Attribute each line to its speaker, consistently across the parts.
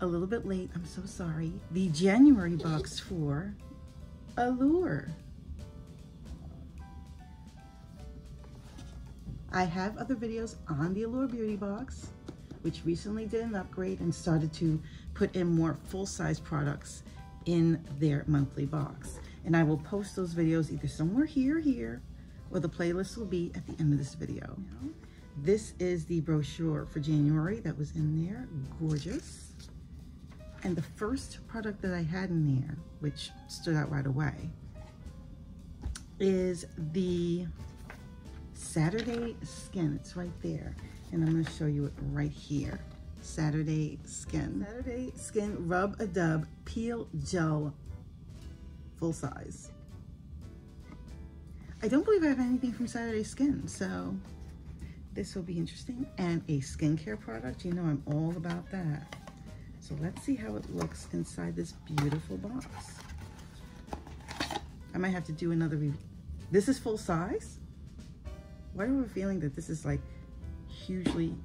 Speaker 1: a little bit late, I'm so sorry. The January box for Allure. I have other videos on the Allure Beauty Box, which recently did an upgrade and started to put in more full-size products in their monthly box. And I will post those videos either somewhere here, or the playlist will be at the end of this video. This is the brochure for January that was in there, gorgeous. And the first product that I had in there, which stood out right away, is the Saturday Skin. It's right there. And I'm gonna show you it right here. Saturday Skin. Saturday Skin Rub a Dub Peel Gel full size. I don't believe I have anything from Saturday Skin, so this will be interesting. And a skincare product, you know I'm all about that. So let's see how it looks inside this beautiful box. I might have to do another review. This is full size? Why do I have a feeling that this is like hugely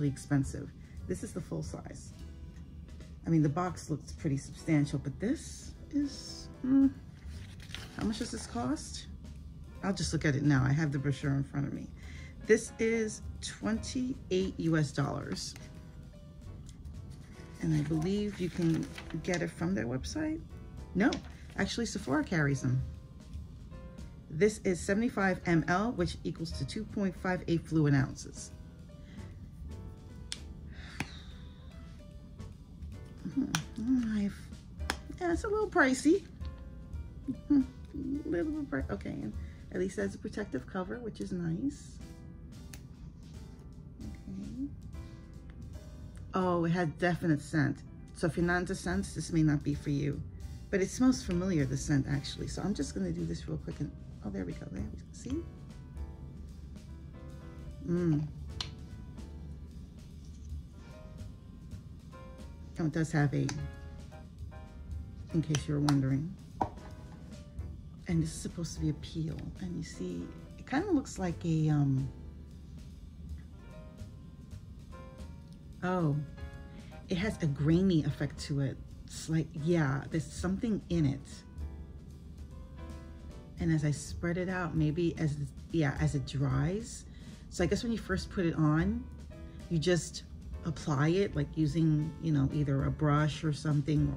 Speaker 1: expensive? This is the full size. I mean, the box looks pretty substantial, but this is, how much does this cost? I'll just look at it now. I have the brochure in front of me. This is $28 US. And I believe you can get it from their website. No, actually Sephora carries them. This is 75 ml, which equals to 2.58 fluid ounces. Yeah, it's a little pricey. A little bit pricey. Okay, and at least has a protective cover, which is nice. Okay. Oh, it has definite scent. So if you're not into scents, this may not be for you. But it smells familiar, the scent, actually. So I'm just gonna do this real quick and, oh, there we go, there we go. See? Oh, it does have a, in case you were wondering. And this is supposed to be a peel. And you see, it kind of looks like a, oh, it has a grainy effect to it. It's like, yeah, there's something in it. And as I spread it out, maybe as it dries. So I guess when you first put it on, you just apply it like using, you know, either a brush or something.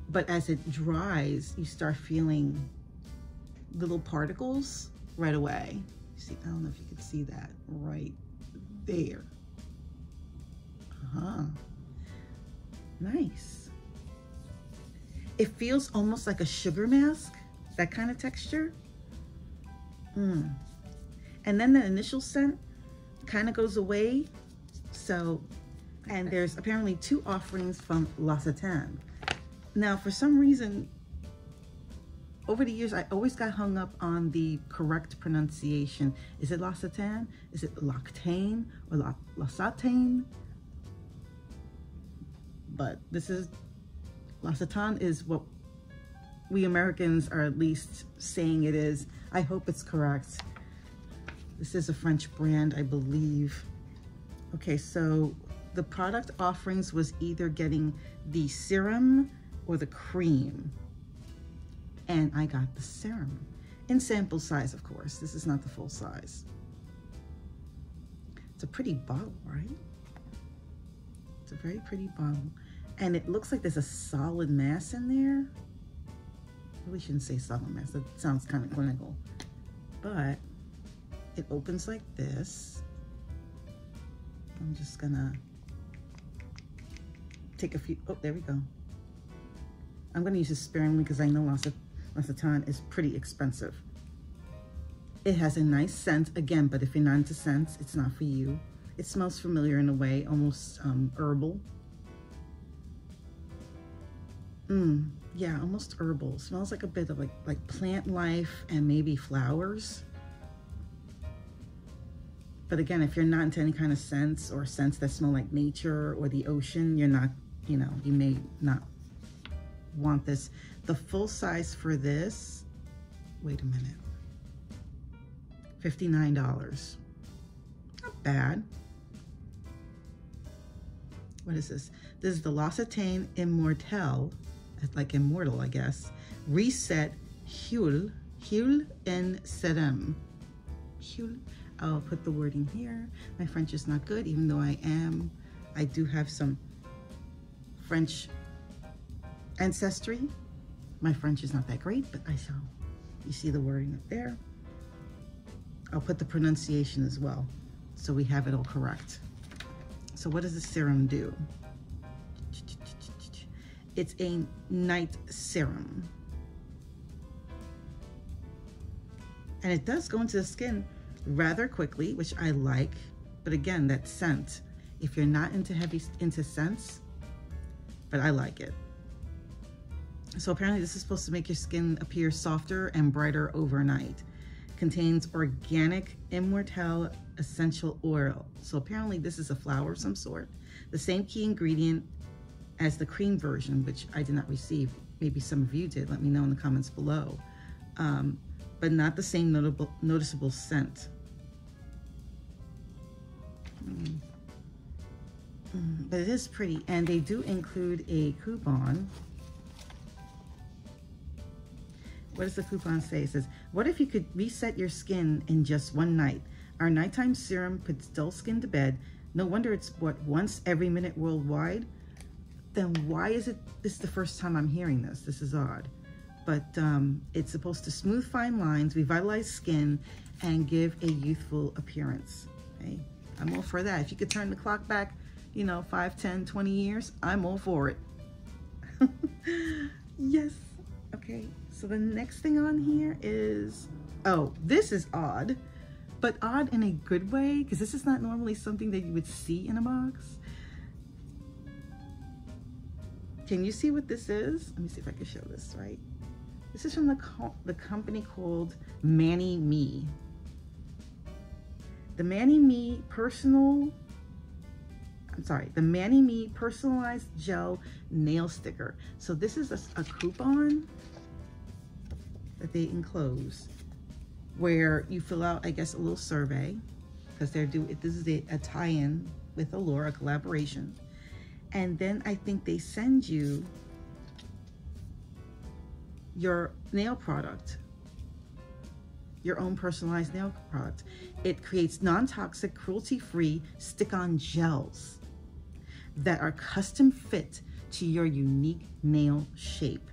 Speaker 1: But as it dries, you start feeling little particles right away. See, I don't know if you can see that right there. Nice. It feels almost like a sugar mask, that kind of texture. And then the initial scent kind of goes away. So, and there's apparently 2 offerings from L'Occitane. Now, for some reason, over the years, I always got hung up on the correct pronunciation. Is it L'Occitane? Is it L'Occitane or L'Occitane? But this is, L'Occitane is what we Americans are at least saying it is. I hope it's correct. This is a French brand, I believe. Okay, so the product offerings was either getting the serum or the cream. And I got the serum in sample size, of course. This is not the full size. It's a pretty bottle, right? It's a very pretty bottle. And it looks like there's a solid mass in there. I really shouldn't say solid mass. That sounds kind of clinical. But it opens like this. I'm just gonna take a few, oh, there we go. I'm gonna use this sparingly because I know L'Occitane is pretty expensive. It has a nice scent, again, but if you're not into scents, it's not for you. It smells familiar in a way, almost herbal. Yeah, almost herbal. Smells like a bit of like plant life and maybe flowers. But again, if you're not into any kind of scents or scents that smell like nature or the ocean, you're not, you know, you may not want this. The full size for this, wait a minute, $59. Not bad. what is this? This is the L'Occitane Immortelle, like immortal, I guess. Reset Huile en Serum. Huile. I'll put the wording here. My French is not good, even though I do have some French ancestry. My French is not that great, but I shall. You see the wording up there. I'll put the pronunciation as well, so we have it all correct. So what does the serum do? It's a night serum. And it does go into the skin rather quickly, which I like. But again, that scent, if you're not into scents, but I like it. So apparently this is supposed to make your skin appear softer and brighter overnight. Contains organic Immortelle essential oil. So apparently this is a flower of some sort. The same key ingredient as the cream version, which I did not receive. Maybe some of you did. Let me know in the comments below. But not the same noticeable scent. But it is pretty, and they do include a coupon. What does the coupon say? It says, what if you could reset your skin in just one night? Our nighttime serum puts dull skin to bed. No wonder it's bought once every minute worldwide. Then why is this the first time I'm hearing this? This is odd. But it's supposed to smooth fine lines, revitalize skin, and give a youthful appearance. Okay? I'm all for that. If you could turn the clock back, you know, 5, 10, 20 years, I'm all for it. Yes. Okay, so the next thing on here is, oh, this is odd, but odd in a good way, because this is not normally something that you would see in a box. Can you see what this is? Let me see if I can show this right. This is from the company called Mani Me. The Mani Me personalized gel nail sticker. So this is a coupon that they enclose where you fill out, I guess, a little survey, because this is a tie-in with Allure, a collaboration. And then I think they send you your nail product, your own personalized nail product. It creates non-toxic, cruelty-free stick-on gels that are custom fit to your unique nail shape.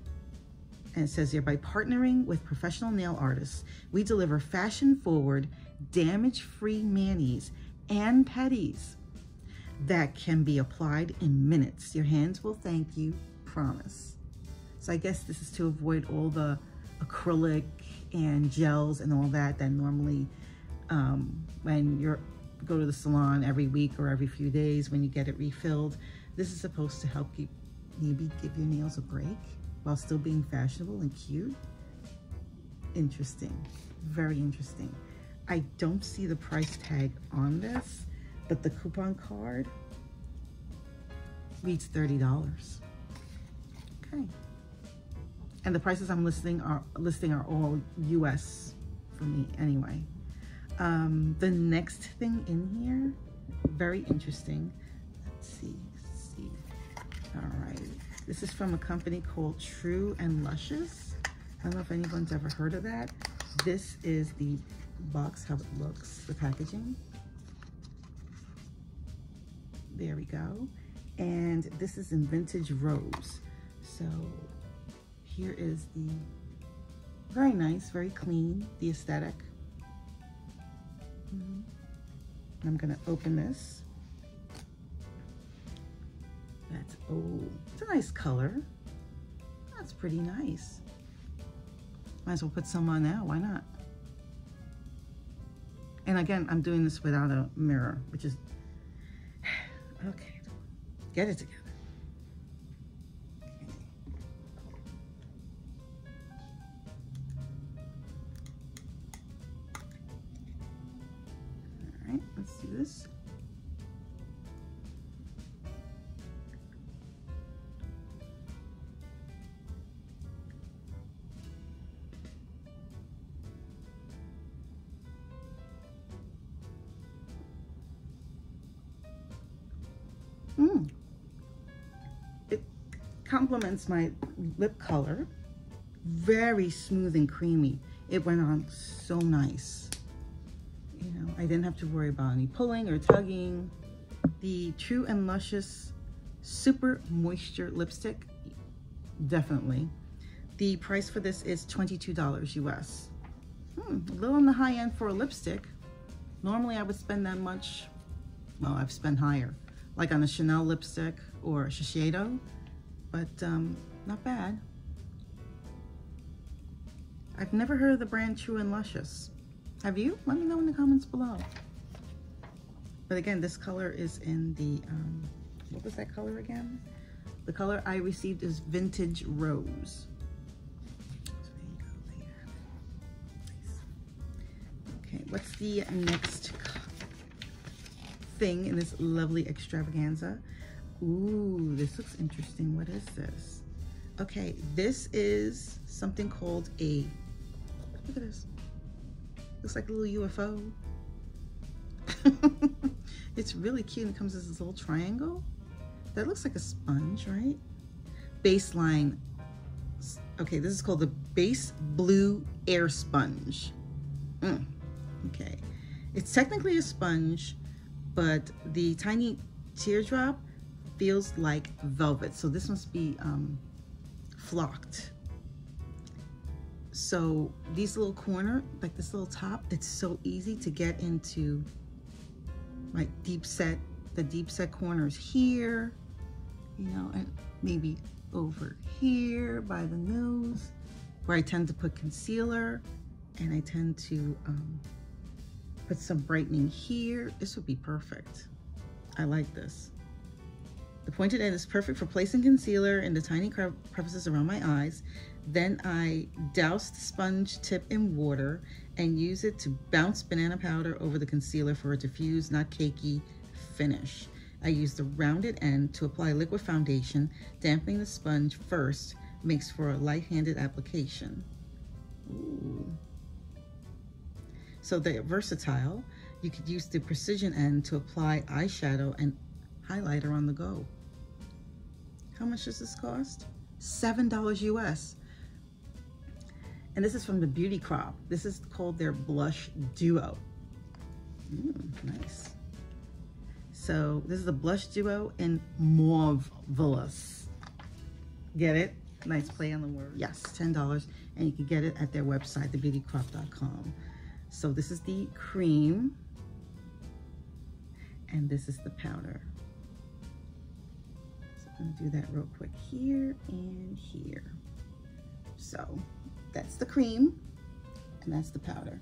Speaker 1: And it says here, by partnering with professional nail artists, we deliver fashion-forward, damage-free manis and pedis that can be applied in minutes. Your hands will thank you, promise. So I guess this is to avoid all the acrylic and gels and all that normally when you go to the salon every week or every few days when you get it refilled. This is supposed to help you maybe give your nails a break while still being fashionable and cute. Interesting, very interesting. I don't see the price tag on this, but the coupon card reads $30. Okay. And the prices I'm listing are all US for me anyway. The next thing in here, very interesting. Let's see. All right. This is from a company called True and Luscious. I don't know if anyone's ever heard of that. This is the box, how it looks, the packaging. There we go. And this is in vintage rose. So here is the, very nice, very clean, the aesthetic. I'm gonna open this. That's, oh, it's a nice color. That's pretty nice. Might as well put some on now, why not? And again, I'm doing this without a mirror, which is, okay, get it together. All right, let's do this. complements my lip color. Very smooth and creamy. It went on so nice. You know, I didn't have to worry about any pulling or tugging. The True and Luscious Super Moisture Lipstick, definitely. The price for this is $22 US. A little on the high end for a lipstick. Normally I would spend that much. Well, I've spent higher, like on a Chanel lipstick or a Shiseido, but not bad. I've never heard of the brand True and Luscious. Have you? Let me know in the comments below. But again, this color is in the, what was that color again? The color I received is Vintage Rose. So there you go, there. Nice. Okay, what's the next thing in this lovely extravaganza? Ooh, this looks interesting. What is this? Okay, this is something called a, look at this. Looks like a little UFO. It's really cute, and it comes as this little triangle. That looks like a sponge, right? Baseline. Okay, this is called the Base Blue Air Sponge. Okay, it's technically a sponge, but the tiny teardrop feels like velvet. So this must be flocked. So these little corner, like this little top, it's so easy to get into my deep set, the deep set corners here, you know, and maybe over here by the nose, where I tend to put concealer, and I tend to put some brightening here. This would be perfect. I like this. The pointed end is perfect for placing concealer in the tiny crevices around my eyes. Then I douse the sponge tip in water and use it to bounce banana powder over the concealer for a diffused, not cakey finish. I use the rounded end to apply liquid foundation. Dampening the sponge first makes for a light-handed application. Ooh. So they're versatile. You could use the precision end to apply eyeshadow and highlighter on the go. How much does this cost? $7 US. And this is from the Beauty Crop. This is called their Blush Duo. Nice. So this is the Blush Duo in Mauvelous. Get it? Nice play on the word. Yes, $10. And you can get it at their website, thebeautycrop.com. So this is the cream. And this is the powder. So I'm gonna do that real quick here and here. So that's the cream and that's the powder.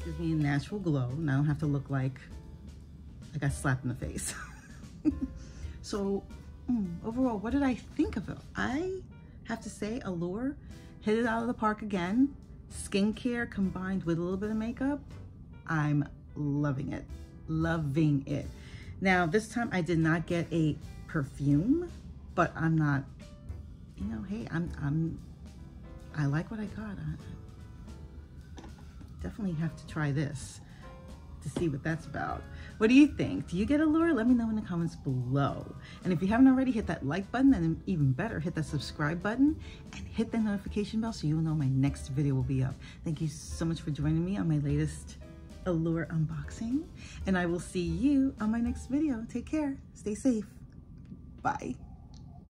Speaker 1: Gives me a natural glow, and I don't have to look like I got slapped in the face. So overall, what did I think of it? I have to say Allure hit it out of the park again. Skincare combined with a little bit of makeup. I'm loving it, loving it. Now this time I did not get a perfume, but I'm not, you know, hey, I like what I got. Definitely have to try this to see what that's about. What do you think? Do you get Allure? Let me know in the comments below. And if you haven't already, hit that like button, and even better, hit that subscribe button and hit that notification bell so you'll know my next video will be up. Thank you so much for joining me on my latest Allure unboxing, and I will see you on my next video. Take care. Stay safe. Bye.